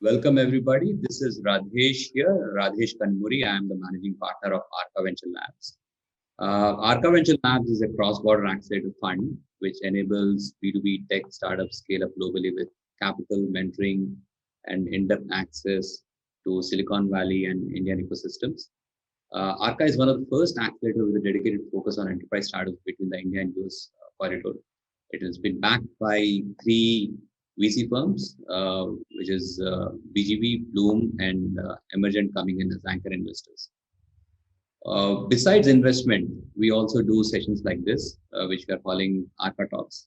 Welcome everybody. This is Radhesh here, Radhesh Kanumury. I am the managing partner of Arka Venture Labs. Arka Venture Labs is a cross-border accelerator fund which enables B2B tech startups scale up globally with capital, mentoring, and in-depth access to Silicon Valley and Indian ecosystems. Arka is one of the first accelerators with a dedicated focus on enterprise startups between the India and US corridor. It has been backed by three VC firms, which is BGV, Bloom, and Emergent coming in as anchor investors. Besides investment, we also do sessions like this, which we are calling Arka Talks.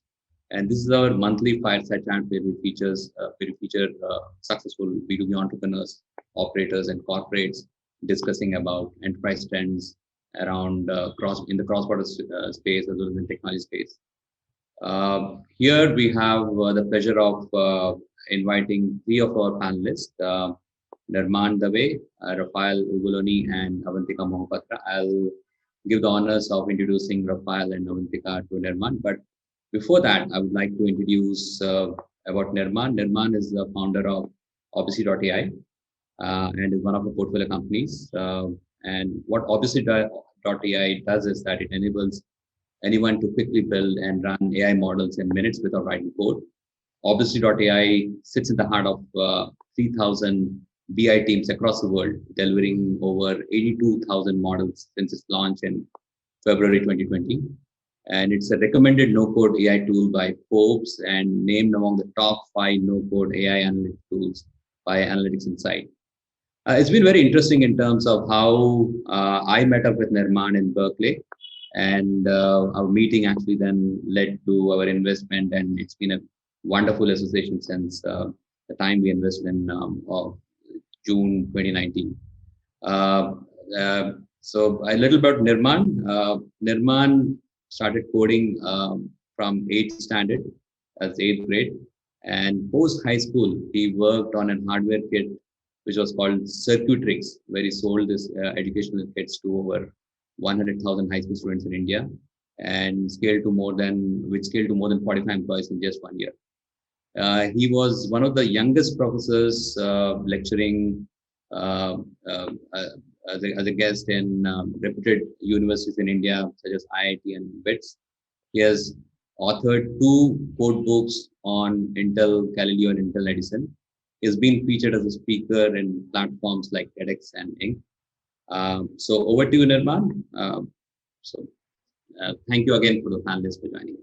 And this is our monthly fireside chat where we feature successful B2B entrepreneurs, operators, and corporates discussing about enterprise trends around in the cross-border space as well as in technology space. Here we have the pleasure of inviting three of our panelists, Nirman Dave, Rafael Ugolini, and Avantika Mohapatra. I'll give the honors of introducing Rafael and Avantika to Nirman. But before that, I would like to introduce about Nirman. Nirman is the founder of Obviously.ai and is one of the portfolio companies. And what Obviously.ai does is that it enables anyone to quickly build and run AI models in minutes without writing code. Obviously.ai sits in the heart of 3,000 BI teams across the world, delivering over 82,000 models since its launch in February 2020. And it's a recommended no-code AI tool by Forbes and named among the top 5 no-code AI analytics tools by Analytics Insight. It's been very interesting in terms of how I met up with Nirman in Berkeley. And our meeting actually then led to our investment, and it's been a wonderful association since the time we invested in June 2019. So a little about Nirman. Nirman started coding from 8th standard, as 8th grade, and post high school he worked on a hardware kit which was called Circuitrix, where he sold this educational kits to over 100,000 high school students in India, and scaled to more than 45 employees in just 1 year. He was one of the youngest professors lecturing as a guest in reputed universities in India, such as IIT and BITS. He has authored 2 code books on Intel Galileo and Intel Edison. He has been featured as a speaker in platforms like TEDx and Inc. So over to you, Nirman. Thank you again for the panelists for joining.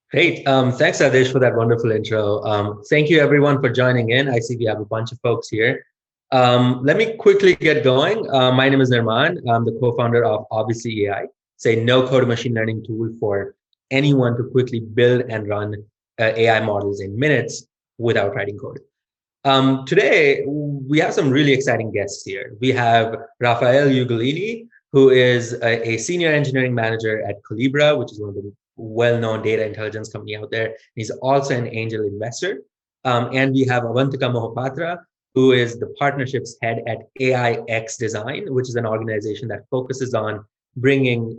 Great. Thanks, Radhesh, for that wonderful intro. Thank you, everyone, for joining in. I see we have a bunch of folks here. Let me quickly get going. My name is Nirman. I'm the co-founder of Obviously.ai. It's a no-code machine learning tool for anyone to quickly build and run AI models in minutes without writing code. Today, we have some really exciting guests here. We have Rafael Ugolini, who is a senior engineering manager at Collibra, which is one of the well-known data intelligence company out there. He's also an angel investor. And we have Avantika Mohapatra, who is the partnerships head at AIxDesign, which is an organization that focuses on bringing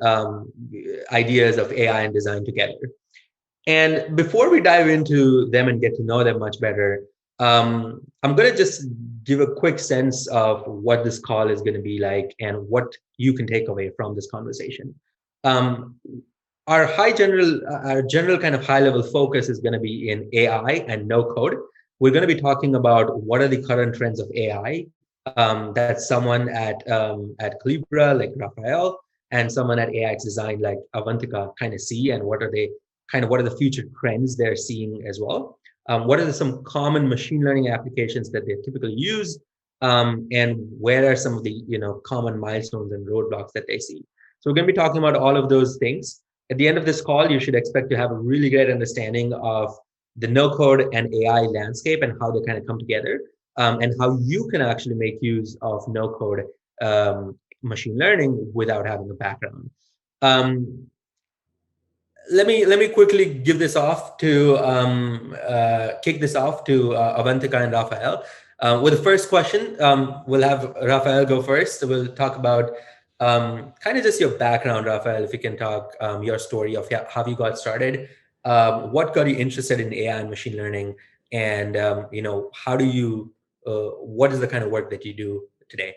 ideas of AI and design together. And before we dive into them and get to know them much better, I'm going to just give a quick sense of what this call is going to be like and what you can take away from this conversation. Our general kind of high level focus is going to be in AI and no code. We're going to be talking about what are the current trends of AI that someone at Collibra like Rafael and someone at AIxDesign like Avantika kind of see, and what are the future trends they're seeing as well. What are some common machine learning applications that they typically use, and where are some of the common milestones and roadblocks that they see? So we're going to be talking about all of those things. At the end of this call, you should expect to have a really great understanding of the no-code and AI landscape and how they kind of come together, and how you can actually make use of no-code machine learning without having a background. Let me quickly give this off to kick this off to Avantika and Rafael. With the first question, we'll have Rafael go first. So we'll talk about kind of just your background, Rafael, if you can talk your story of how you got started, what got you interested in AI and machine learning, and how do you what is the kind of work that you do today?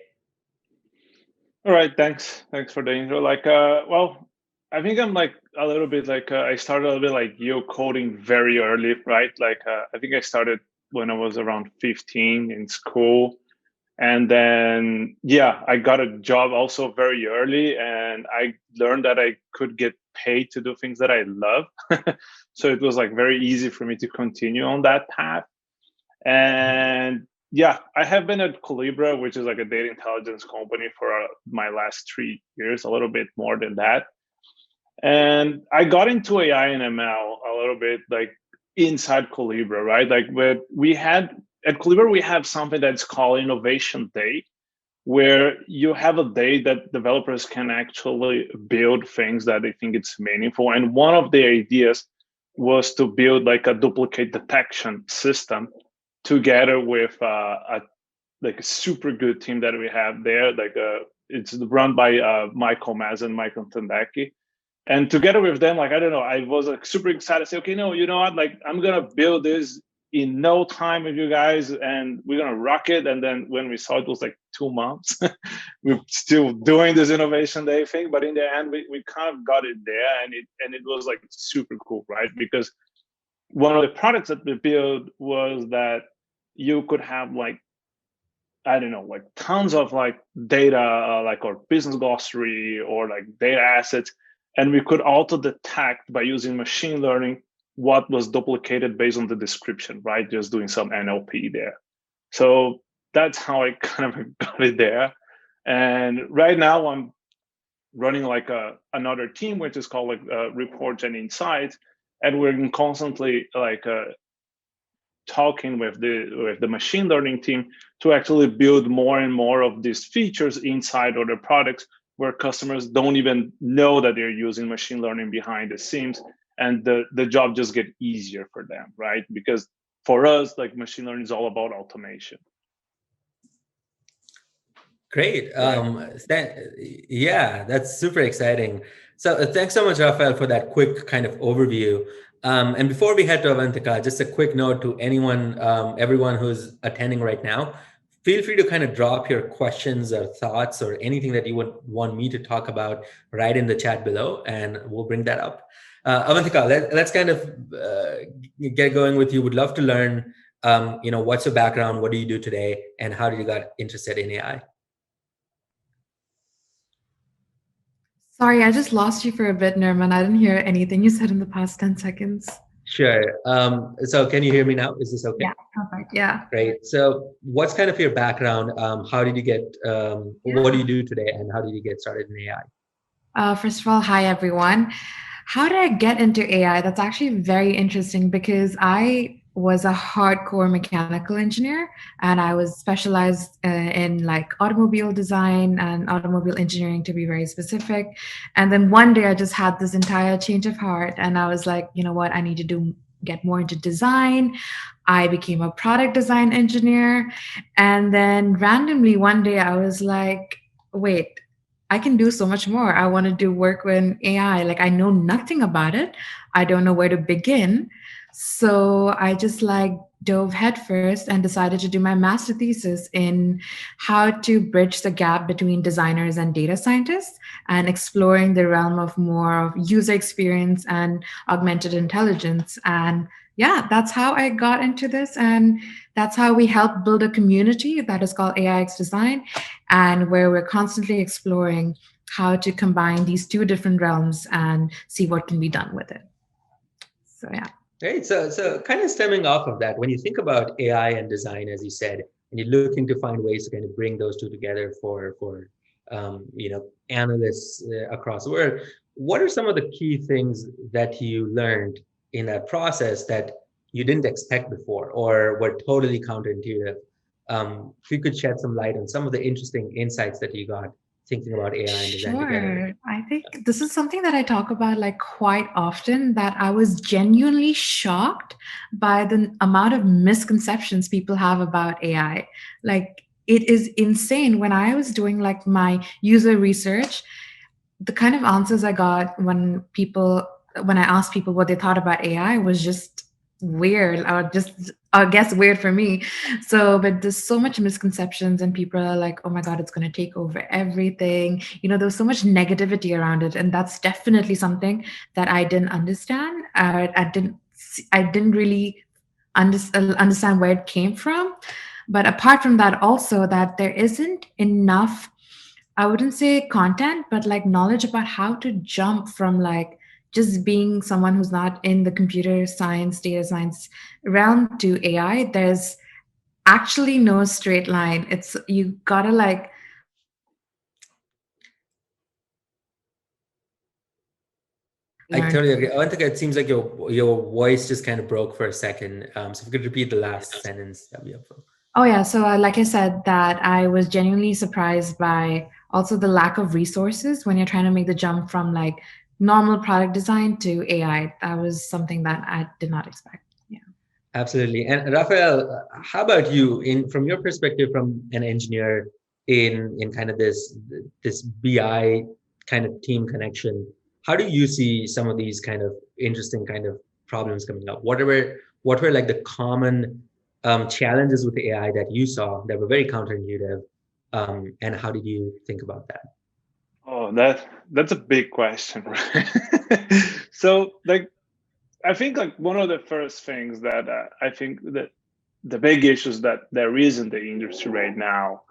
All right, thanks for the intro. Well, I think I'm like a little bit like I started a little bit like you coding very early, right? I think I started when I was around 15 in school, and then yeah, I got a job also very early, and I learned that I could get paid to do things that I love. So it was like very easy for me to continue on that path. And yeah, I have been at Collibra, which is like a data intelligence company for my last 3 years, a little bit more than that. And I got into AI and ML a little bit like inside Collibra, right? Like we had at Collibra, we have something that's called Innovation Day, where you have a day that developers can actually build things that they think it's meaningful. And one of the ideas was to build like a duplicate detection system together with like a super good team that we have there. It's run by Michael Maz and Michael Tandaki. And together with them, like, I don't know, I was like super excited to say, okay, no, you know what? Like, I'm going to build this in no time with you guys and we're going to rock it. And then when we saw it was like 2 months, we're still doing this innovation day thing. But in the end, we kind of got it there, and it was like super cool, right? Because one of the products that we built was that you could have like, I don't know, like tons of like data, like or business glossary or like data assets. And we could auto detect by using machine learning what was duplicated based on the description, right? Just doing some NLP there. So that's how I kind of got it there. And right now I'm running like another team, which is called like Reports and Insights. And we're constantly like talking with the machine learning team to actually build more and more of these features inside other products where customers don't even know that they're using machine learning behind the scenes, and the job just get easier for them, right? Because for us, like machine learning is all about automation. Great. Yeah, that's super exciting. So thanks so much, Rafael, for that quick kind of overview. And before we head to Avantika, just a quick note to anyone, everyone who's attending right now, feel free to kind of drop your questions or thoughts or anything that you would want me to talk about right in the chat below, and we'll bring that up. Avantika, let's kind of get going with you. Would love to learn, what's your background, what do you do today, and how did you get interested in AI? Sorry, I just lost you for a bit, Nirman. I didn't hear anything you said in the past 10 seconds. Sure. So can you hear me now? Is this okay? Yeah, perfect. Yeah. Great. So what's kind of your background? How did you get, what do you do today, and how did you get started in AI? First of all, hi, everyone. How did I get into AI? That's actually very interesting because I was a hardcore mechanical engineer, and I was specialized in like automobile design and automobile engineering, to be very specific. And then one day I just had this entire change of heart, and I was like, you know what, I need to get more into design. I became a product design engineer. And then randomly one day I was like, wait, I can do so much more. I want to do work with AI. Like, I know nothing about it. I don't know where to begin. So I just like dove headfirst and decided to do my master thesis in how to bridge the gap between designers and data scientists, and exploring the realm of more of user experience and augmented intelligence. And yeah, that's how I got into this. And that's how we help build a community that is called AIxDesign, and where we're constantly exploring how to combine these two different realms and see what can be done with it. So yeah. Great. So kind of stemming off of that, when you think about AI and design, as you said, and you're looking to find ways to kind of bring those two together for analysts across the world, what are some of the key things that you learned in that process that you didn't expect before or were totally counterintuitive? If you could shed some light on some of the interesting insights that you got thinking about AI and design together. I think this is something that I talk about like quite often, that I was genuinely shocked by the amount of misconceptions people have about AI. Like, it is insane. When I was doing like my user research, the kind of answers I got when I asked people what they thought about AI was just weird, or just I guess weird for me. So, but there's so much misconceptions, and people are like, "Oh my God, it's going to take over everything." There's so much negativity around it, and that's definitely something that I didn't understand. I didn't really understand where it came from. But apart from that, also that there isn't enough, I wouldn't say content, but like knowledge about how to jump from like just being someone who's not in the computer science, data science realm to AI. There's actually no straight line. It's you gotta like I learn. totally agree. Avantika, it seems like your voice just kind of broke for a second. So if you could repeat the last sentence, that'd be helpful. Oh yeah, so like I said, that I was genuinely surprised by also the lack of resources when you're trying to make the jump from like normal product design to AI. That was something that I did not expect. Yeah. Absolutely. And Rafael, how about you, in from your perspective, from an engineer in kind of this BI kind of team connection? How do you see some of these kind of interesting kind of problems coming up? What were like the common challenges with AI that you saw that were very counterintuitive, and how did you think about that? Oh, that's a big question, right? So, like, I think like one of the first things that I think that the big issues that there is in the industry right now,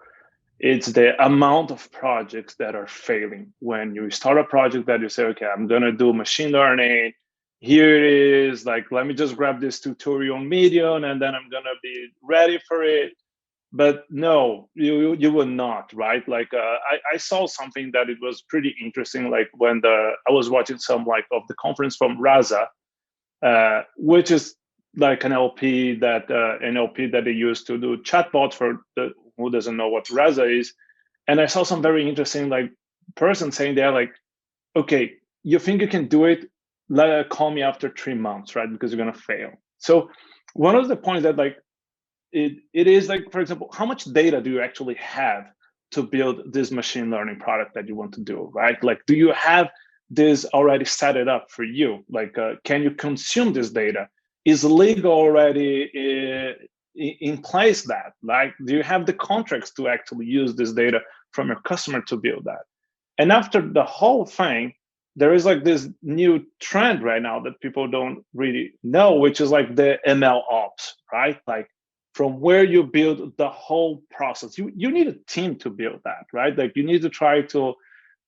it's the amount of projects that are failing. When you start a project that you say, okay, I'm gonna do machine learning. Here it is. Like, let me just grab this tutorial on Medium, and then I'm gonna be ready for it. But no, you will not, right? Like I saw something that it was pretty interesting. Like when I was watching some like of the conference from Raza, which is like an LP that they use to do chatbots for the who doesn't know what Raza is. And I saw some very interesting like person saying there like, okay, you think you can do it? Call me after 3 months, right? Because you're gonna fail. So one of the points that like it is like, for example, how much data do you actually have to build this machine learning product that you want to do, right? Like, do you have this already set it up for you? Like, can you consume this data? Is legal already in place that? Like, do you have the contracts to actually use this data from your customer to build that? And after the whole thing, there is like this new trend right now that people don't really know, which is like the ML ops, right? Like from where you build the whole process. You need a team to build that, right? Like you need to try to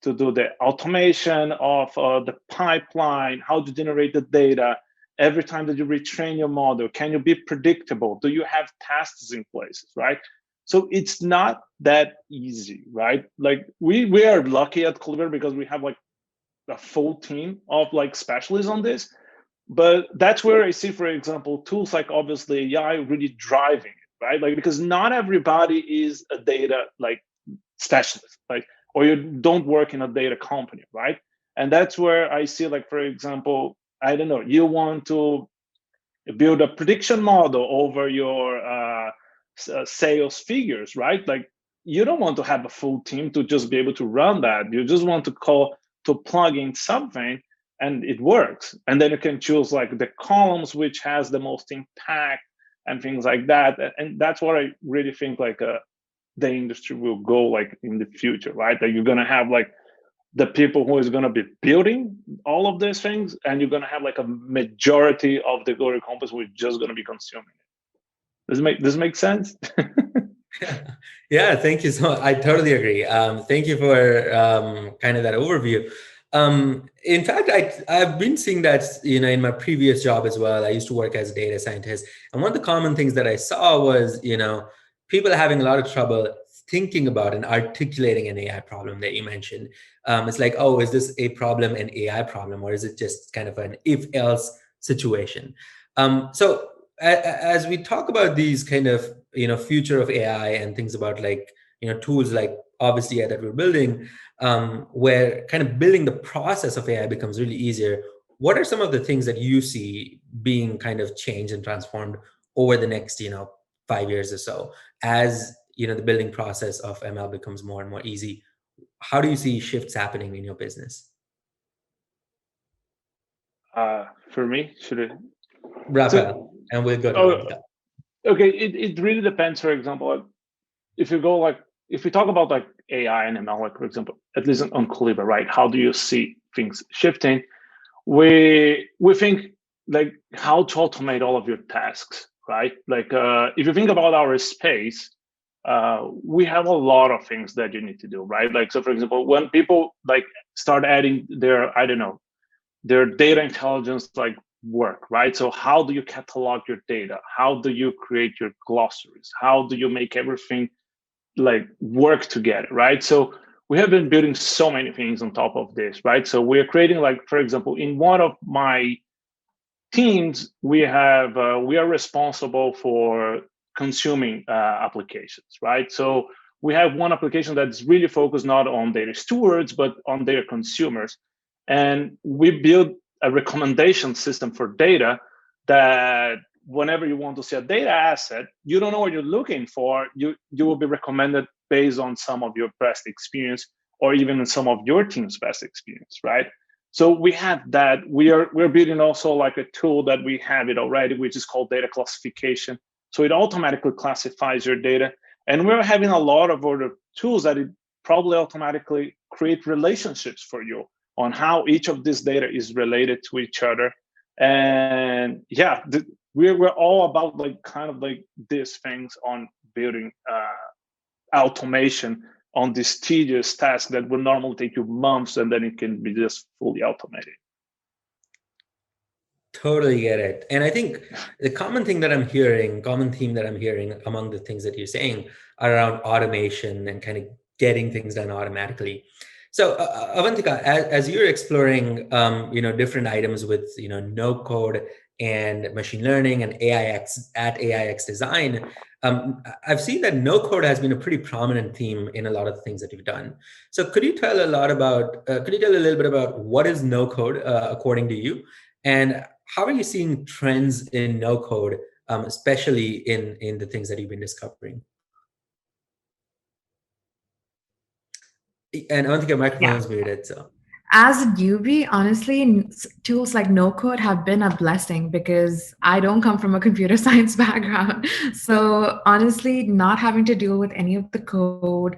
do the automation of the pipeline, how to generate the data. Every time that you retrain your model, can you be predictable? Do you have tasks in place, right? So it's not that easy, right? Like we are lucky at Collibra because we have like a full team of like specialists on this. But that's where I see, for example, tools like obviously AI really driving it, right? Like because not everybody is a data like specialist, like or you don't work in a data company, right? And that's where I see, like for example, I don't know, you want to build a prediction model over your sales figures, right? Like you don't want to have a full team to just be able to run that. You just want to plug in something and it works. And then you can choose like the columns which has the most impact and things like that. And that's what I really think like the industry will go like in the future, right? That you're gonna have like the people who is going to be building all of these things, and you're going to have like a majority of the go companies who are just going to be consuming it. Does it make sense? Yeah, thank you so much. I totally agree. Thank you for kind of that overview. In fact, I've been seeing that, in my previous job as well. I used to work as a data scientist. And one of the common things that I saw was, people having a lot of trouble thinking about and articulating an AI problem that you mentioned. It's like, oh, is this a problem, an AI problem, or is it just kind of an if-else situation? So as we talk about these kind of future of AI and things about like tools like obviously that we're building, where kind of building the process of AI becomes really easier. What are some of the things that you see being kind of changed and transformed over the next 5 years or so as the building process of ML becomes more and more easy? How do you see shifts happening in your business? For me, should it? Rafael. and we'll go to Oh, Avantika. okay. It really depends. For example, if you go like, if we talk about like AI and ML, like for example, at least on Collibra, right? How do you see things shifting? We think like how to automate all of your tasks, right? Like if you think about our space, we have a lot of things that you need to do, right? Like, so for example, when people like start adding their, I don't know, their data intelligence like work, right? So how do you catalog your data? How do you create your glossaries? How do you make everything like work together, right? So we have been building so many things on top of this, right? So we're creating, like, for example, in one of my teams, we are responsible for consuming applications, right? So we have one application that's really focused not on their stewards, but on their consumers. And we build a recommendation system for data that whenever you want to see a data asset, you don't know what you're looking for, you will be recommended based on some of your best experience or even some of your team's best experience, right? So we have that. We're building also like a tool that we have it already, which is called data classification. So it automatically classifies your data. And we're having a lot of other tools that it probably automatically create relationships for you on how each of this data is related to each other. And yeah, we're all about like kind of like these things on building automation on this tedious task that would normally take you months, and then it can be just fully automated. Totally get it. And I think the common theme that I'm hearing among the things that you're saying are around automation and kind of getting things done automatically. So Avantika, as you're exploring, different items with, no code and machine learning and AIxDesign, I've seen that no code has been a pretty prominent theme in a lot of the things that you've done. So could you tell a little bit about what is no code according to you, and how are you seeing trends in no code, especially in the things that you've been discovering? And I don't think your microphone is muted, so. As a newbie, honestly, tools like no code have been a blessing because I don't come from a computer science background. So honestly, not having to deal with any of the code,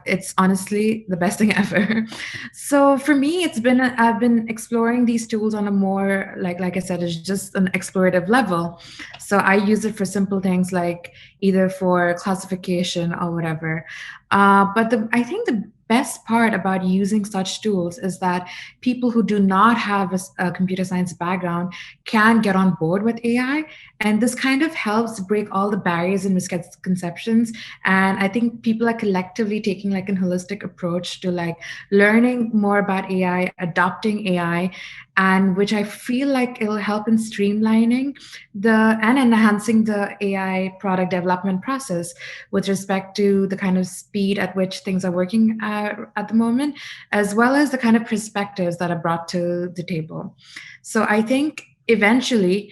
it's honestly the best thing ever. So for me, I've been exploring these tools on a more, like I said, it's just an explorative level. So I use it for simple things like either for classification or whatever. But I think the best part about using such tools is that people who do not have a computer science background can get on board with AI. And this kind of helps break all the barriers and misconceptions. And I think people are collectively taking like a holistic approach to like learning more about AI, adopting AI, and which I feel like it'll help in streamlining and enhancing the AI product development process with respect to the kind of speed at which things are working at the moment, as well as the kind of perspectives that are brought to the table. So I think eventually,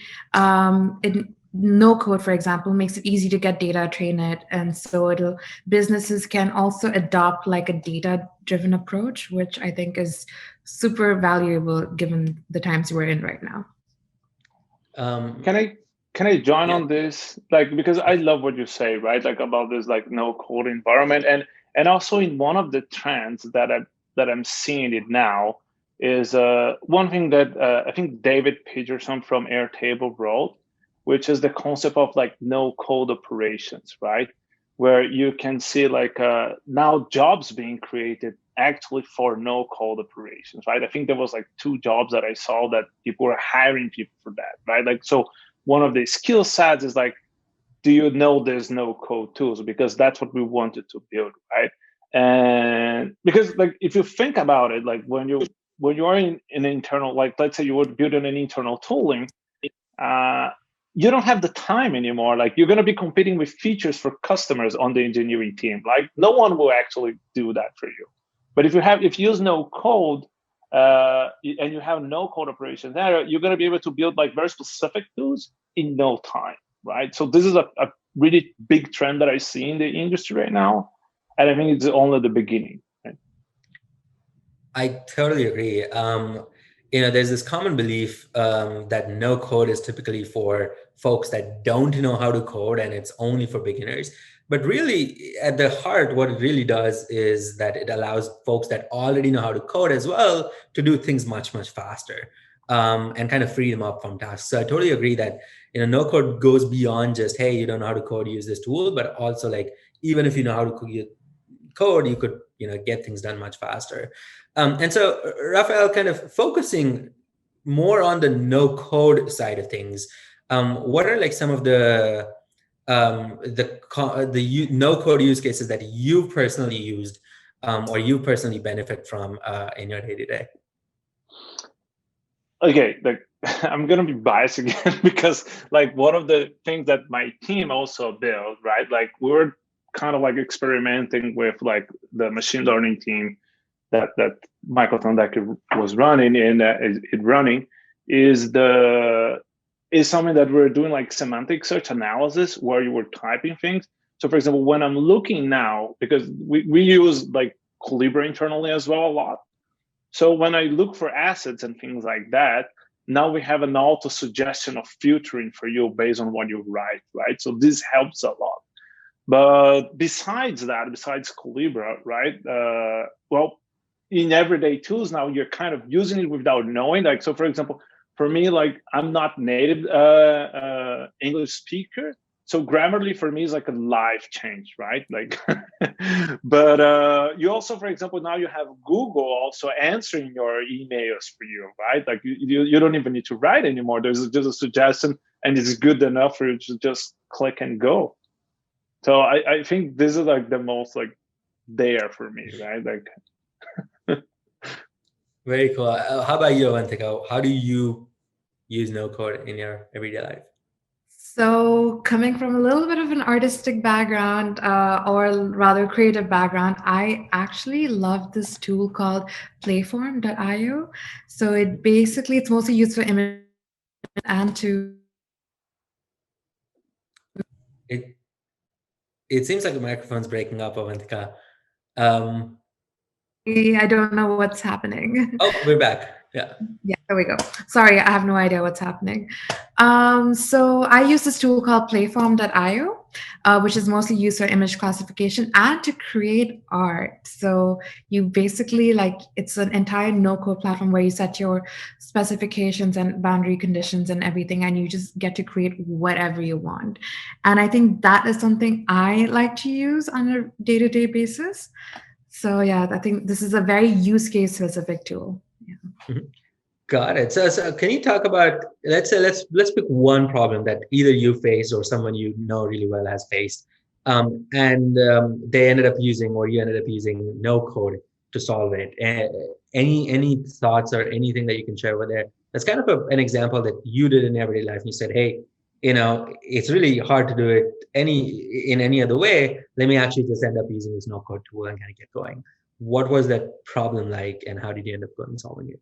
no code, for example, makes it easy to get data, train it, and so businesses can also adopt like a data-driven approach, which I think is super valuable given the times we're in right now. Can I join on this? Like, because I love what you say, right? Like about this like no code environment, and also in one of the trends that I'm seeing it now is one thing that I think David Peterson from Airtable wrote, which is the concept of like no code operations, right? Where you can see like now jobs being created actually for no code operations, right? I think there was like 2 jobs that I saw that people were hiring people for that, right? Like, so one of the skill sets is like, do you know there's no code tools? Because that's what we wanted to build, right? And because like if you think about it, like when you are in an internal, like let's say you would build an internal tooling, you don't have the time anymore. Like you're going to be competing with features for customers on the engineering team. Like no one will actually do that for you. But if you use no code and you have no code operations there, you're going to be able to build like very specific tools in no time, right? So this is a really big trend that I see in the industry right now. And I think it's only the beginning. Right? I totally agree. there's this common belief that no code is typically for folks that don't know how to code and it's only for beginners. But really, at the heart, what it really does is that it allows folks that already know how to code as well to do things much, much faster, and kind of free them up from tasks. So I totally agree that no code goes beyond just, hey, you don't know how to code, use this tool, but also like even if you know how to code, you could get things done much faster. And so, Rafael, kind of focusing more on the no code side of things, what are like some of the no code use cases that you personally used or you personally benefit from in your day to day? Okay, like I'm gonna be biased again because like one of the things that my team also built, right? Like we were kind of like experimenting with like the machine learning team that Michael Thondeke was running and is something that we're doing like semantic search analysis where you were typing things. So for example, when I'm looking now, because we use like Collibra internally as well a lot. So when I look for assets and things like that, now we have an auto suggestion of filtering for you based on what you write, right? So this helps a lot. But besides that, besides Collibra, right? Well, in everyday tools now, you're kind of using it without knowing. Like, so for example, for me, like I'm not native English speaker. So Grammarly for me is like a life change, right? Like, but you also, for example, now you have Google also answering your emails for you, right? Like you don't even need to write anymore. There's just a suggestion and it's good enough for you to just click and go. So I think this is like the most like there for me, right? Like. Very cool. How about you, Avantika? How do you use no code in your everyday life? So, coming from a little bit of an artistic background, or rather creative background, I actually love this tool called playform.io. So it's mostly used for image and to. It seems like the microphone's breaking up, Avantika. I don't know what's happening. Oh, we're back. Yeah. Yeah, there we go. Sorry, I have no idea what's happening. So I use this tool called playform.io, which is mostly used for image classification and to create art. So you basically it's an entire no-code platform where you set your specifications and boundary conditions and everything, and you just get to create whatever you want. And I think that is something I like to use on a day-to-day basis. So yeah, I think this is a very use case specific tool. Yeah. Got it. So can you talk about, let's pick one problem that either you faced or someone you know really well has faced, and they ended up using, or you ended up using no code to solve it. Any thoughts or anything that you can share with there? That's kind of an example that you did in everyday life. You said, hey, it's really hard to do it in any other way. Let me actually just end up using this no code tool and kind of get going. What was that problem like, and how did you end up going and solving it?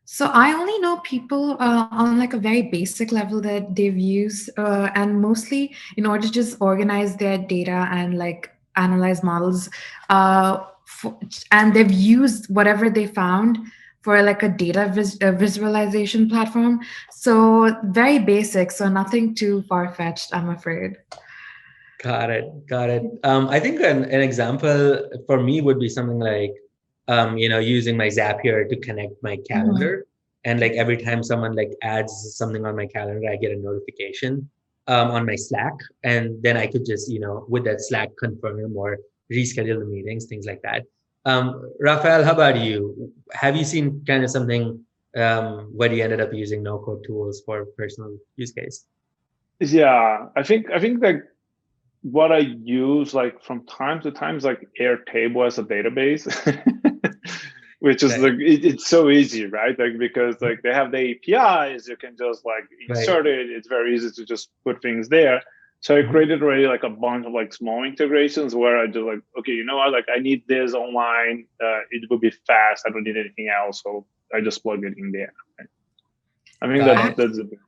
So I only know people on like a very basic level that they've used, and mostly in order to just organize their data and like analyze models, and they've used whatever they found for like a data visualization platform. So very basic, so nothing too far-fetched, I'm afraid. Got it. I think an example for me would be something like, using my Zapier to connect my calendar. And like every time someone like adds something on my calendar, I get a notification on my Slack. And then I could just, with that Slack confirm or reschedule the meetings, things like that. Rafael, how about you? Have you seen kind of something where you ended up using no-code tools for personal use case? Yeah, I think like what I use like from time to time is like Airtable as a database, which is like it's so easy, right? Like because like they have the APIs, you can just like insert it. It's very easy to just put things there. So I created already like a bunch of like small integrations where I just like, okay, you know what? Like I need this online. It will be fast. I don't need anything else. So I just plug it in there. Right? I think that's a bit.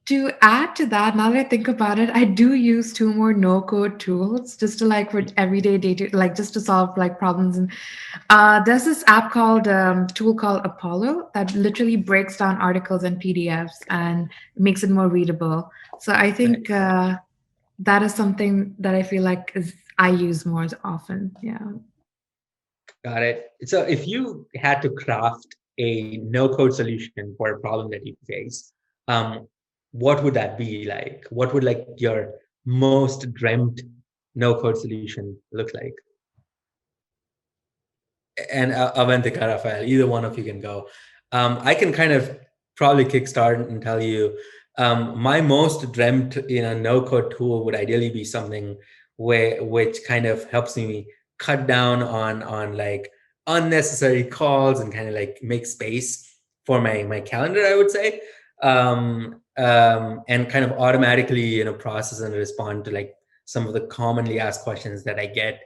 To add to that, now that I think about it, I do use two more no-code tools just to like for everyday data, like just to solve like problems. And there's this app called tool called Apollo that literally breaks down articles and PDFs and makes it more readable. So I think that is something that I feel like I use more often. Yeah. Got it. So if you had to craft a no-code solution for a problem that you face, what would that be like? What would like your most dreamt no-code solution look like? And Avantika, Rafael, either one of you can go. I can kind of probably kickstart and tell you my most dreamt no-code tool would ideally be something which kind of helps me cut down on like unnecessary calls and kind of like make space for my calendar, I would say, and kind of automatically process and respond to like some of the commonly asked questions that I get.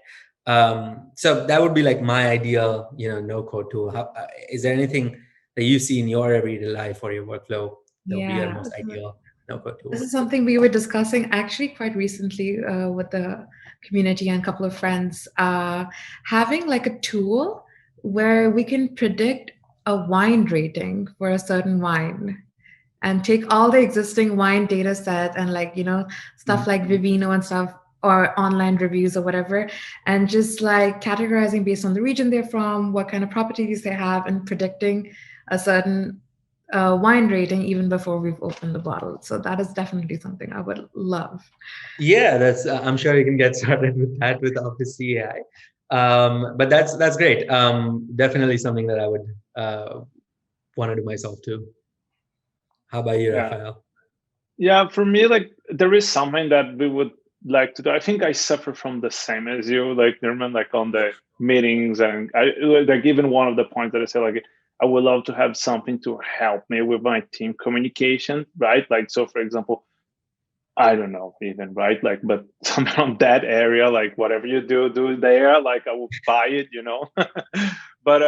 So that would be like my ideal, no code tool. Is there anything that you see in your everyday life or your workflow that would be your Yeah. most ideal no code This tool? is something we were discussing actually quite recently with the community and a couple of friends. Having like a tool where we can predict a wine rating for a certain wine and take all the existing wine data set and like, stuff like Vivino and stuff or online reviews or whatever, and just like categorizing based on the region they're from, what kind of properties they have, and predicting a certain wine rating even before we've opened the bottle. So that is definitely something I would love. Yeah, that's. I'm sure you can get started with that with Office CAI. But that's great. Definitely something that I would want to do myself too. How about you, Yeah. Rafael? Yeah, for me, like there is something that we would like to do. I think I suffer from the same as you, like Nirman, like on the meetings, and I like even one of the points that I said, like I would love to have something to help me with my team communication, right? Like so, for example, I don't know even, right? Like, but something on that area, like whatever you do there, like I will buy it. But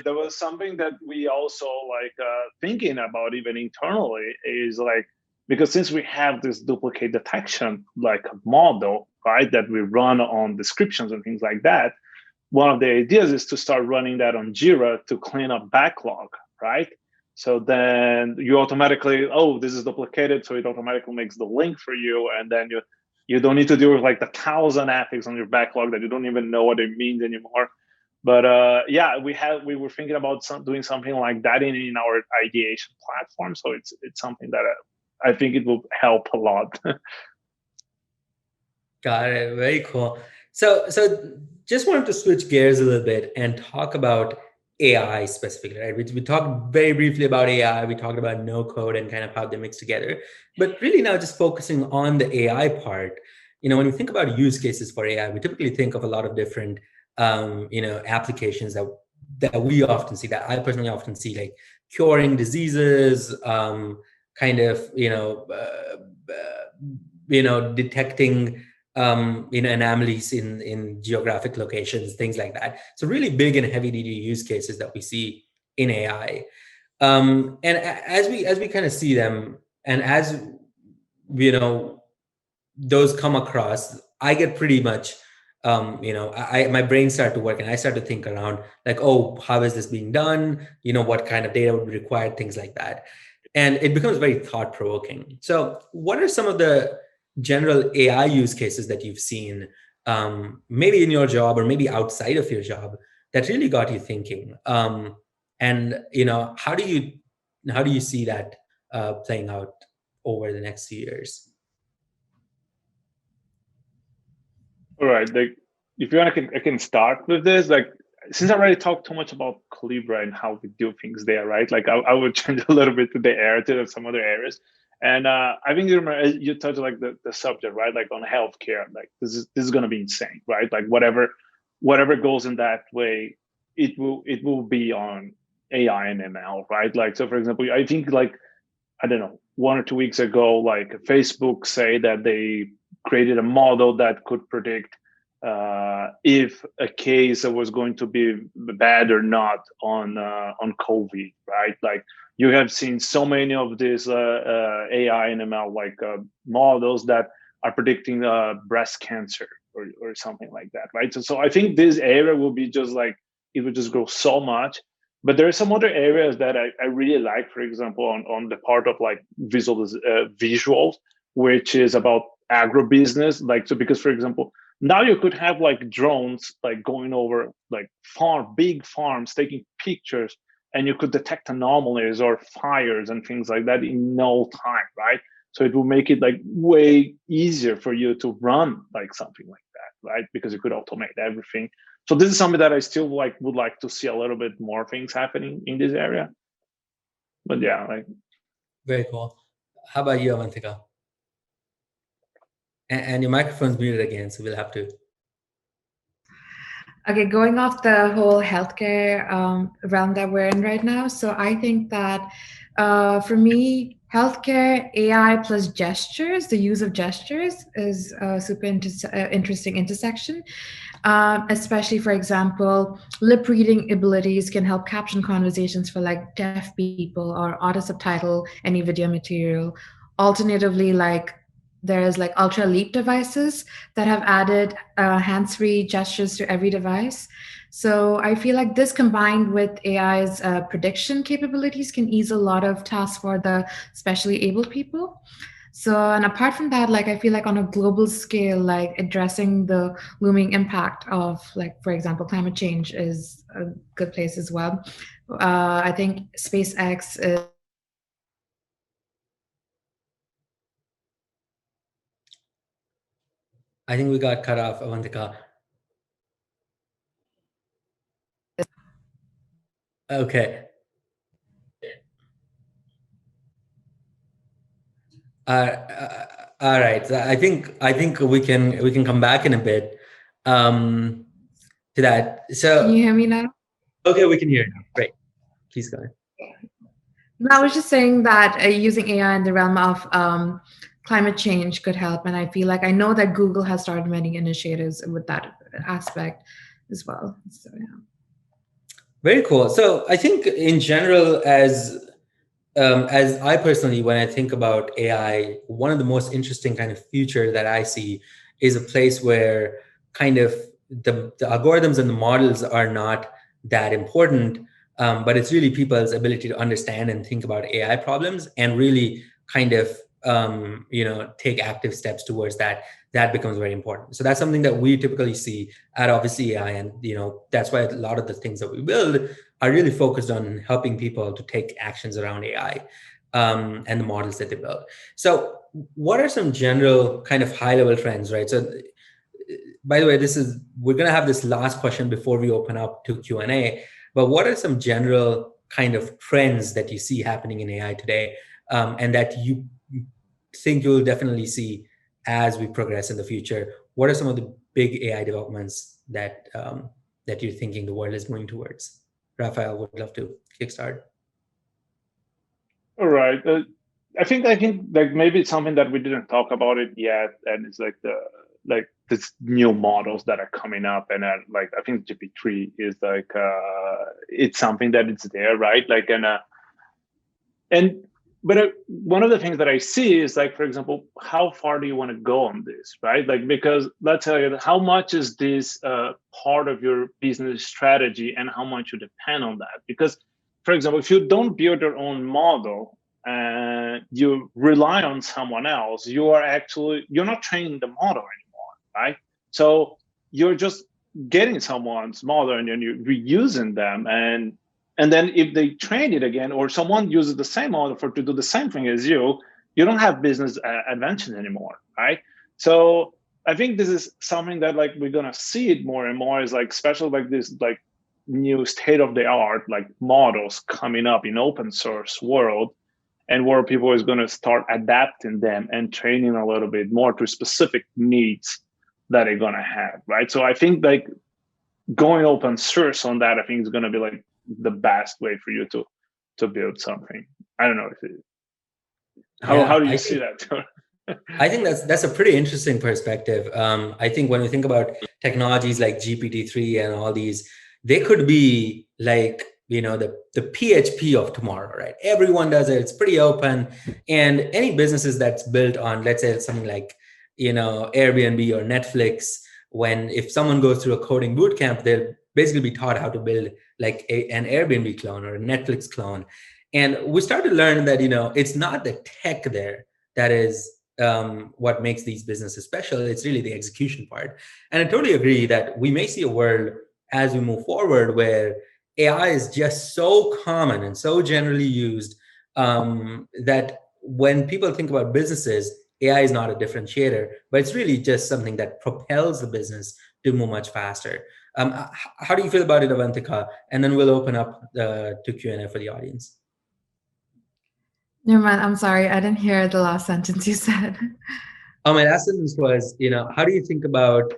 there was something that we also like thinking about even internally is like, because since we have this duplicate detection like model, right, that we run on descriptions and things like that, one of the ideas is to start running that on Jira to clean up backlog, right? So then you automatically, oh, this is duplicated, so it automatically makes the link for you, and then you don't need to deal with like the 1,000 affix on your backlog that you don't even know what it means anymore. But yeah, we were thinking about doing something like that in our ideation platform. So it's something that I think it will help a lot. Got it. Very cool. So just wanted to switch gears a little bit and talk about AI specifically, right? We talked very briefly about AI. We talked about no code and kind of how they mix together. But really now just focusing on the AI part, when we think about use cases for AI, we typically think of a lot of different applications that we often see, that I personally often see, like curing diseases, kind of, detecting anomalies in geographic locations, things like that. So really big and heavy duty use cases that we see in AI. And as we kind of see them, and as those come across, I get pretty much my brain start to work and I start to think around like, oh, how is this being done? What kind of data would be required, things like that. And it becomes very thought provoking. So what are some of the general AI use cases that you've seen, maybe in your job or maybe outside of your job, that really got you thinking? And how do you see that playing out over the next few years? All right, like if you want, I can start with this. Like since I already talked too much about Collibra and how we do things there, right? Like I would change a little bit to the area to some other areas. And I think you touched like the subject, right? Like on healthcare, like this is gonna be insane, right? Like whatever goes in that way, it will be on AI and ML, right? Like so, for example, I think like I don't know, 1 or 2 weeks ago, like Facebook say that they created a model that could predict if a case was going to be bad or not on COVID, right? Like you have seen so many of these AI and ML like models that are predicting breast cancer or something like that, right? So I think this area will be just like, it will just grow so much. But there are some other areas that I really like, for example, on the part of like visuals, which is about agribusiness. Like, so because, for example, now you could have like drones like going over like big farms, taking pictures, and you could detect anomalies or fires and things like that in no time, right? So it will make it like way easier for you to run like something like that, right? Because you could automate everything. So this is something that I still would like to see a little bit more things happening in this area. But yeah, like very cool. How about you, Avantika? And your microphone's muted again, so we'll have to. Okay, going off the whole healthcare realm that we're in right now. So I think that for me, healthcare, AI plus gestures, the use of gestures is a super interesting intersection. Especially, for example, lip reading abilities can help caption conversations for like deaf people or auto subtitle any video material. Alternatively, like there's like ultra leap devices that have added hands-free gestures to every device. So I feel like this combined with AI's prediction capabilities can ease a lot of tasks for the specially able people. So, and apart from that, like I feel like on a global scale, like addressing the looming impact of, like, for example, climate change is a good place as well. I think SpaceX is. I think we got cut off, Avantika. Okay. All right. I think we can come back in a bit to that. So Can you hear me now? okay, we can hear you now. Great. Please go ahead. No, I was just saying that using AI in the realm of climate change could help, and I feel like I know that Google has started many initiatives with that aspect as well. So yeah. Very cool. So I think in general, as I personally, when I think about AI, one of the most interesting kind of future that I see is a place where kind of the algorithms and the models are not that important, but it's really people's ability to understand and think about AI problems and really kind of take active steps towards that. That becomes very important. So that's something that we typically see at obviously AI, and that's why a lot of the things that we build are really focused on helping people to take actions around AI and the models that they build. So what are some general kind of high level trends, right? So by the way, we're going to have this last question before we open up to Q&A, but what are some general kind of trends that you see happening in AI today and that you think you'll definitely see as we progress in the future? What are some of the big AI developments that you're thinking the world is moving towards? Rafael would love to kickstart. All right. I think like maybe it's something that we didn't talk about it yet, and it's like this new models that are coming up, and like I think GPT-3 is like it's something that it's there, right? Like but one of the things that I see is like, for example, how far do you want to go on this, right? Like, because let's tell you, how much is this part of your business strategy and how much you depend on that? Because, for example, if you don't build your own model and you rely on someone else, you're not training the model anymore, right? So you're just getting someone's model and then you're reusing them, and then if they train it again, or someone uses the same model to do the same thing as you don't have business advantage anymore, right? So I think this is something that like we're gonna see it more and more, is like special like this like new state of the art like models coming up in open source world, and where people is gonna start adapting them and training a little bit more to specific needs that they're gonna have, right? So I think like going open source on that, I think is gonna be like the best way for you to build something. I don't know if how do you see that? I think that's a pretty interesting perspective. I think when we think about technologies like GPT-3 and all these, they could be like, the PHP of tomorrow, right? Everyone does it. It's pretty open. And any businesses that's built on, let's say something like, Airbnb or Netflix, if someone goes through a coding boot camp, they'll basically be taught how to build like an Airbnb clone or a Netflix clone. And we start to learn that, it's not the tech there that is what makes these businesses special. It's really the execution part. And I totally agree that we may see a world as we move forward where AI is just so common and so generally used that when people think about businesses, AI is not a differentiator, but it's really just something that propels the business to move much faster. How do you feel about it, Avantika? And then we'll open up to Q&A for the audience. Nirman, I'm sorry, I didn't hear the last sentence you said. Oh, my last sentence was, how do you think about,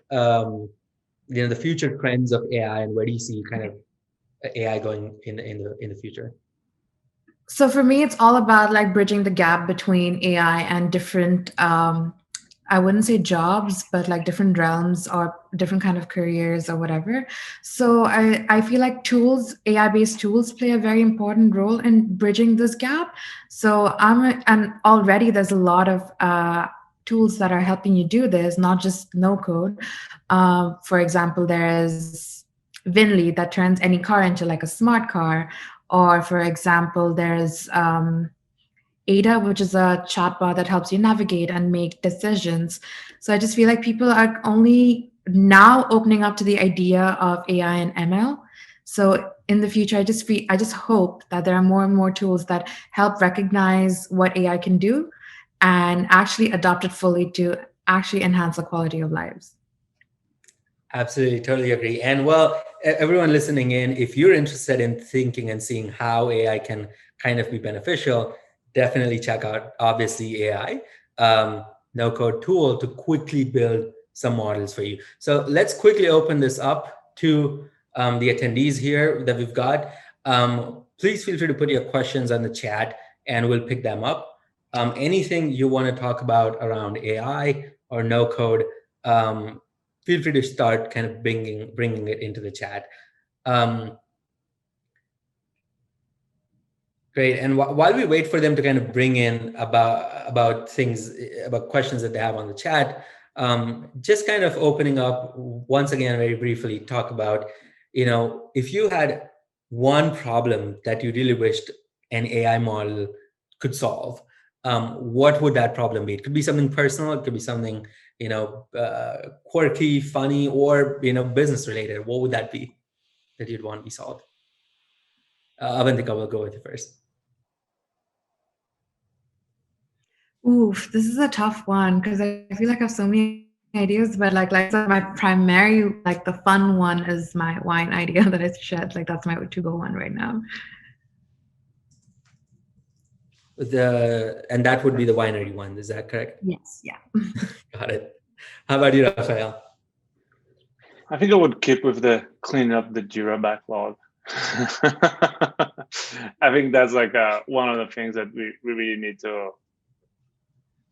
the future trends of AI, and where do you see kind of AI going in the future? So for me, it's all about like bridging the gap between AI and different, I wouldn't say jobs, but like different realms or different kind of careers or whatever. So I feel like AI-based tools play a very important role in bridging this gap. So and already there's a lot of tools that are helping you do this, not just no code. For example, there's Vinly that turns any car into like a smart car. Or for example, there's Ada, which is a chatbot that helps you navigate and make decisions. So I just feel like people are only now opening up to the idea of AI and ML. So in the future, I just hope that there are more and more tools that help recognize what AI can do and actually adopt it fully to actually enhance the quality of lives. Absolutely, totally agree. And well, everyone listening in, if you're interested in thinking and seeing how AI can kind of be beneficial, definitely check out, obviously, AI, no-code tool to quickly build some models for you. So let's quickly open this up to the attendees here that we've got. Please feel free to put your questions on the chat and we'll pick them up. Anything you want to talk about around AI or no-code, feel free to start kind of bringing it into the chat. Great. And while we wait for them to kind of bring in about questions that they have on the chat, just kind of opening up once again, very briefly, talk about, if you had one problem that you really wished an AI model could solve, what would that problem be? It could be something personal. It could be something, quirky, funny, or, business related. What would that be that you'd want to be solved? Avantika, will go with you first. Oof, this is a tough one because I feel like I have so many ideas, but like so my primary, like the fun one is my wine idea that I shared. Like that's my to-go one right now. And that would be the winery one. Is that correct? Yes. Yeah. Got it. How about you, Rafael? I think I would keep with the clean up the Jira backlog. I think that's like one of the things that we really need to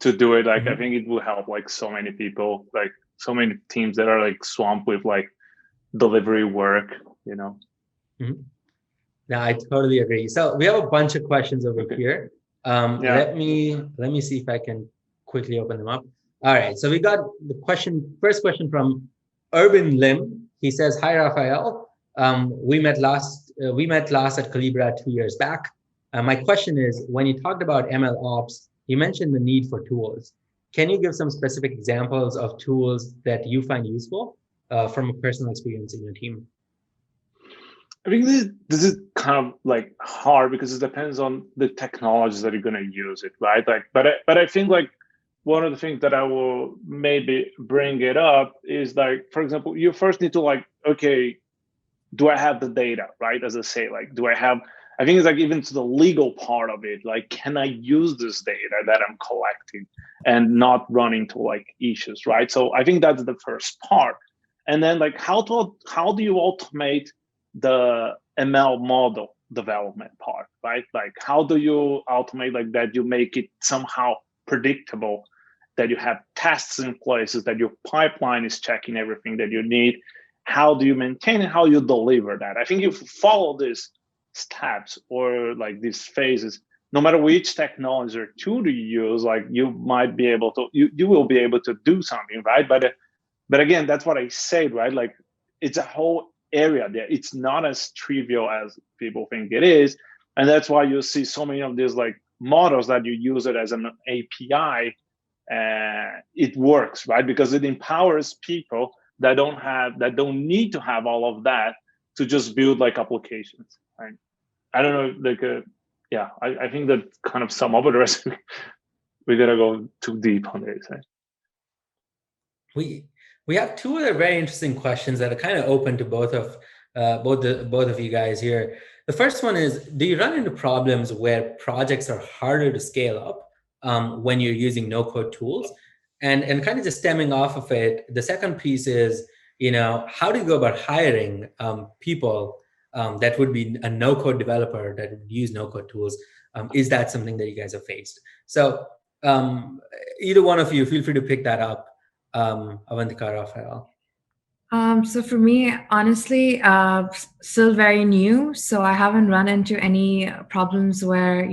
do it. Like, I think it will help like so many people, like so many teams that are like swamped with like delivery work, No, I totally agree. So we have a bunch of questions over here. Let me see if I can quickly open them up. All right. So we got the first question from Urban Lim. He says, "Hi, Rafael. We met last at Collibra 2 years back. My question is, when you talked about ML ops, you mentioned the need for tools. Can you give some specific examples of tools that you find useful from a personal experience in your team?" I think this is kind of like hard because it depends on the technologies that you're going to use it, right? Like, but I think like one of the things that I will maybe bring it up is like, for example, you first need to like, okay, do I have the data, right? As I say, like, do I have, I think it's like even to the legal part of it, like, can I use this data that I'm collecting and not run into like issues, right? So I think that's the first part. And then like, how do you automate the ML model development part, right? Like, how do you automate like that? You make it somehow predictable that you have tests in places, that your pipeline is checking everything that you need. How do you maintain and how you deliver that? I think if you follow these steps or like these phases, no matter which technology or tool you use, like you might be able to, you will be able to do something, right? But again, that's what I said, right? Like it's a whole area there. It's not as trivial as people think it is. And that's why you see so many of these like models that you use it as an API. It works, right? Because it empowers people that don't need to have all of that to just build like applications, right? I don't know, like, yeah, I think that kind of sum up the rest. We gotta go too deep on this. Right? We have two other very interesting questions that are kind of open to both of you guys here. The first one is, do you run into problems where projects are harder to scale up when you're using no-code tools? And kind of just stemming off of it, the second piece is, how do you go about hiring people that would be a no-code developer that would use no-code tools? Is that something that you guys have faced? So either one of you, feel free to pick that up. Avantika, Rafael. So for me, honestly, still very new. So I haven't run into any problems where,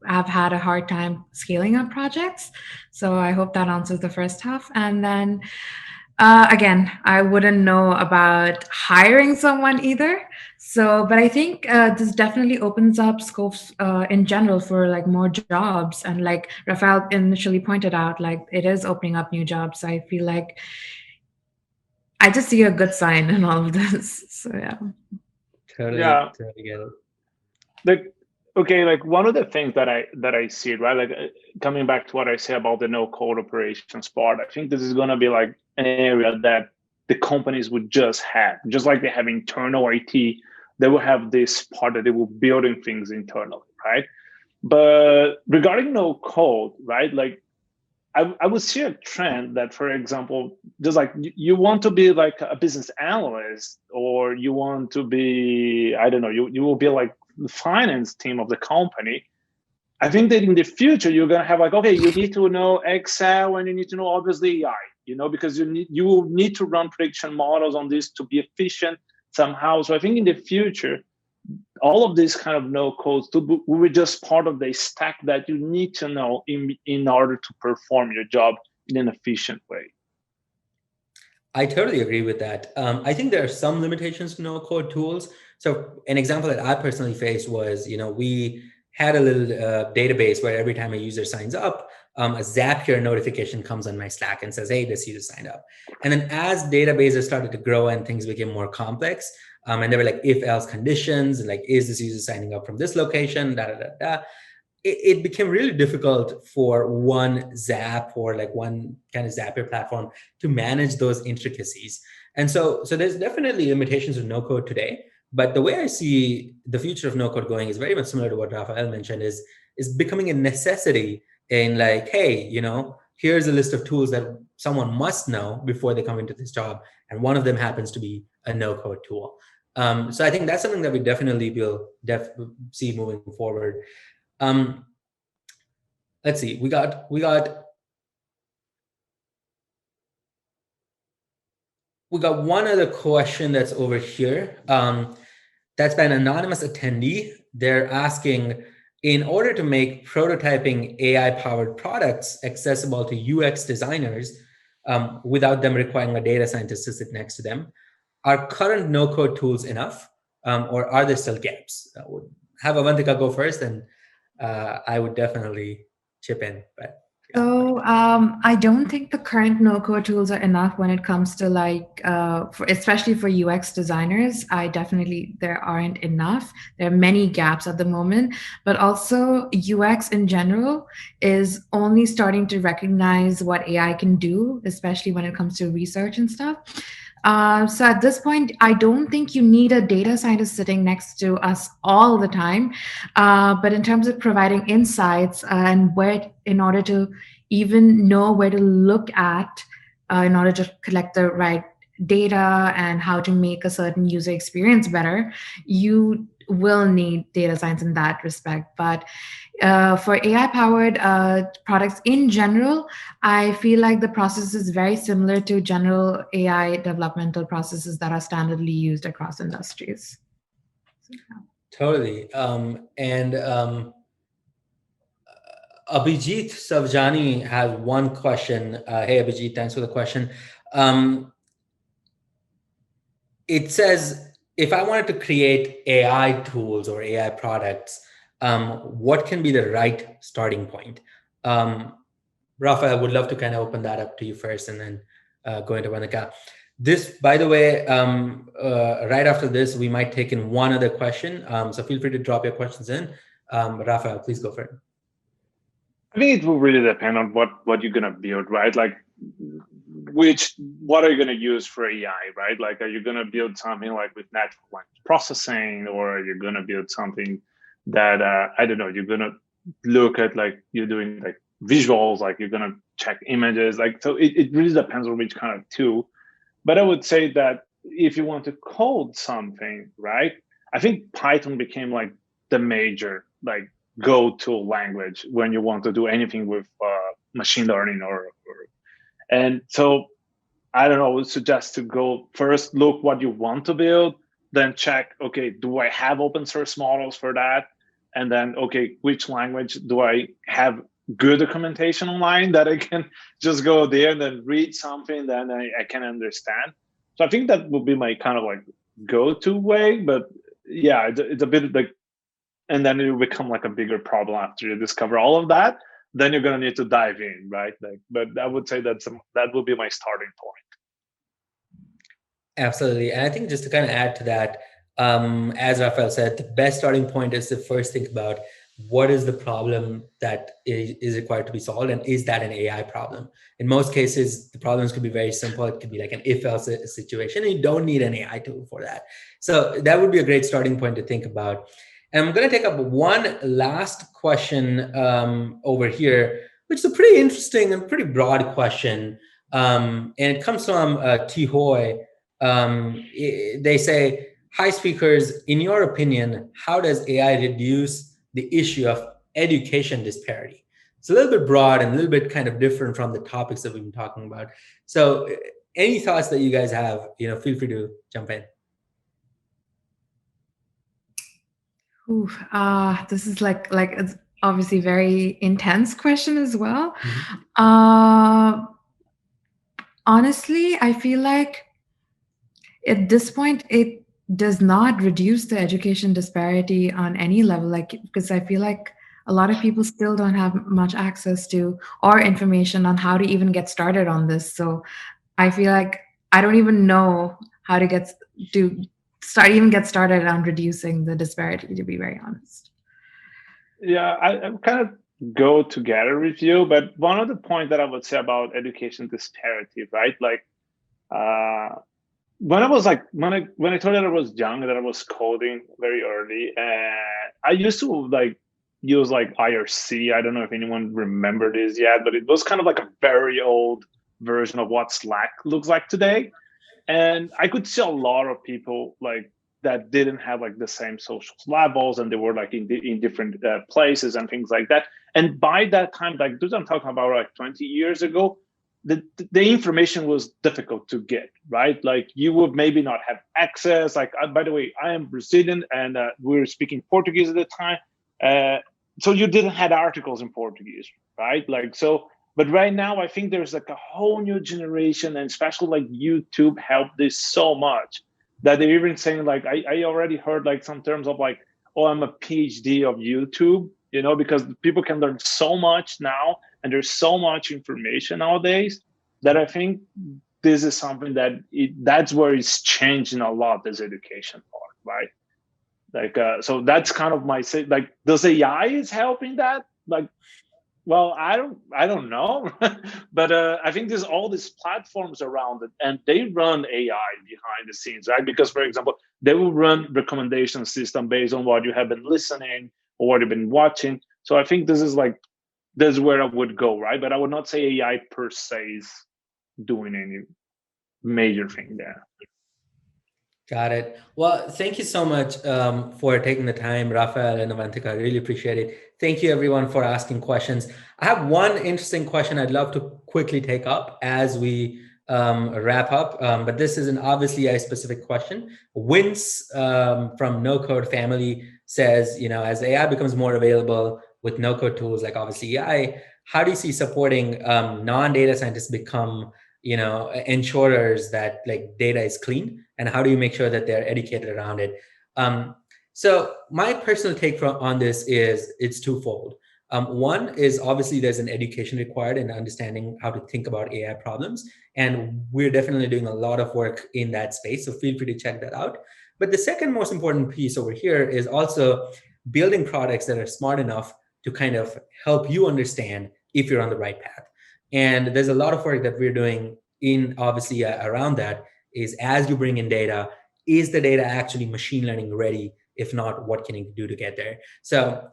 I've had a hard time scaling up projects. So I hope that answers the first half. And then again, I wouldn't know about hiring someone either. So, but I think this definitely opens up scopes in general for like more jobs. And like Rafael initially pointed out, like it is opening up new jobs. So I feel like I just see a good sign in all of this. So yeah. Totally get it. Like, okay, like one of the things that I see, right? Like coming back to what I say about the no code operations part, I think this is gonna be like an area that the companies would just have, just like they have internal IT, they will have this part that they will building things internally, right? But regarding no code, right? Like I would see a trend that, for example, just like you want to be like a business analyst, or you want to be, I don't know, you will be like the finance team of the company. I think that in the future, you're going to have like, okay, you need to know Excel and you need to know obviously AI, because you will need to run prediction models on this to be efficient somehow. So I think in the future, all of these kind of no codes will be just part of the stack that you need to know in order to perform your job in an efficient way. I totally agree with that. I think there are some limitations to no code tools. So an example that I personally faced was, we had a little database where every time a user signs up, a Zapier notification comes on my Slack and says, hey, this user signed up. And then as databases started to grow and things became more complex, and there were like if-else conditions, and like, is this user signing up from this location, it became really difficult for one Zap or like one kind of Zapier platform to manage those intricacies. And so there's definitely limitations of no code today. But the way I see the future of no code going is very much similar to what Rafael mentioned, is becoming a necessity in like, hey, here's a list of tools that someone must know before they come into this job. And one of them happens to be a no code tool. So I think that's something that we definitely will see moving forward. Let's see, we got one other question that's over here. That's by an anonymous attendee. They're asking, in order to make prototyping AI-powered products accessible to UX designers without them requiring a data scientist to sit next to them, are current no-code tools enough, or are there still gaps? I would have Avantika go first, and I would definitely chip in. But yeah. So I don't think the current no-code tools are enough when it comes to like, especially for UX designers. There aren't enough. There are many gaps at the moment, but also UX in general is only starting to recognize what AI can do, especially when it comes to research and stuff. So at this point, I don't think you need a data scientist sitting next to us all the time. But in terms of providing insights and in order to even know where to look at, in order to collect the right data and how to make a certain user experience better, you will need data science in that respect. But for AI-powered products in general, I feel like the process is very similar to general AI developmental processes that are standardly used across industries. Totally. Abhijit Savjani has one question. Hey, Abhijit, thanks for the question. It says, if I wanted to create AI tools or AI products, what can be the right starting point? Rafa, I would love to kind of open that up to you first and then go into Avantika. This, by the way, right after this, we might take in one other question. So feel free to drop your questions in. Rafael, please go for it. I think it will really depend on what you're gonna build, right? Like, what are you gonna use for AI, right? Like, are you gonna build something like with natural language processing, or are you gonna build something that I don't know? You're gonna look at, like, you're doing like visuals, like you're gonna check images, like, so it really depends on which kind of tool. But I would say that if you want to code something, right? I think Python became like the major like go-to language when you want to do anything with machine learning and so I don't know, I would suggest to go first, look what you want to build, then check, okay, do I have open source models for that? And then, okay, which language do I have good documentation online that I can just go there and then read something that I can understand. So I think that would be my kind of like go-to way, but yeah, it's a bit like, and then it will become like a bigger problem after you discover all of that. Then you're gonna need to dive in, right? Like, but I would say that will be my starting point. Absolutely. And I think just to kind of add to that, as Rafael said, the best starting point is to first think about what is the problem that is required to be solved, and is that an AI problem? In most cases, the problems could be very simple. It could be like an if-else situation, and you don't need an AI tool for that. So that would be a great starting point to think about. And I'm going to take up one last question over here, which is a pretty interesting and pretty broad question. And it comes from Tihoy. They say, hi speakers, in your opinion, how does AI reduce the issue of education disparity? It's a little bit broad and a little bit kind of different from the topics that we've been talking about. So any thoughts that you guys have, feel free to jump in. Ooh, this is like it's obviously very intense question as well. Mm-hmm. Honestly, I feel like at this point, it does not reduce the education disparity on any level. Like, because I feel like a lot of people still don't have much access to or information on how to even get started on this. So I feel like I don't even know how to get started on reducing the disparity, to be very honest. Yeah, I kind of go together with you, but one of the points that I would say about education disparity, right? Like, when I was like, when I told that I was young, that I was coding very early, and I used to like use like IRC. I don't know if anyone remember this yet, but it was kind of like a very old version of what Slack looks like today. And I could see a lot of people like that didn't have like the same social levels, and they were like in different places and things like that. And by that time, like this, I'm talking about like 20 years ago, the information was difficult to get, right? Like you would maybe not have access. Like, by the way, I am Brazilian, and we were speaking Portuguese at the time. So you didn't have articles in Portuguese, right? Like, so, but right now I think there's like a whole new generation, and especially like YouTube helped this so much that they're even saying like, I already heard like some terms of like, oh, I'm a PhD of YouTube, because people can learn so much now, and there's so much information nowadays that I think this is something that that's where it's changing a lot, this education part, right? Like, so that's kind of my say. Like, does AI is helping that? Like, well, I don't know, but I think there's all these platforms around it, and they run AI behind the scenes, right? Because, for example, they will run recommendation system based on what you have been listening or what you've been watching. So I think this is where I would go, right? But I would not say AI per se is doing any major thing there. Got it. Well, thank you so much for taking the time, Rafael and Avantika. I really appreciate it. Thank you, everyone, for asking questions. I have one interesting question I'd love to quickly take up as we wrap up, but this is an obviously a specific question. Wince from No Code Family says, as AI becomes more available with no code tools like obviously AI, how do you see supporting non-data scientists become ensures that like data is clean, and how do you make sure that they're educated around it? So my personal take on this is it's twofold. One is obviously there's an education required in understanding how to think about AI problems, and we're definitely doing a lot of work in that space, so feel free to check that out. But the second most important piece over here is also building products that are smart enough to kind of help you understand if you're on the right path. And there's a lot of work that we're doing in obviously around that is as you bring in data, is the data actually machine learning ready? If not, what can you do to get there? So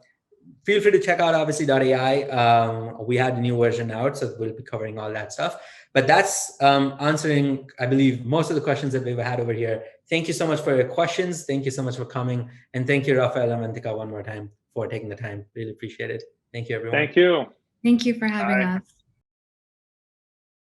feel free to check out obviously.ai. We had a new version out, so we'll be covering all that stuff. But that's answering, I believe, most of the questions that we've had over here. Thank you so much for your questions. Thank you so much for coming. And thank you, Rafael and Avantika, one more time for taking the time. Really appreciate it. Thank you, everyone. Thank you. Thank you for having us.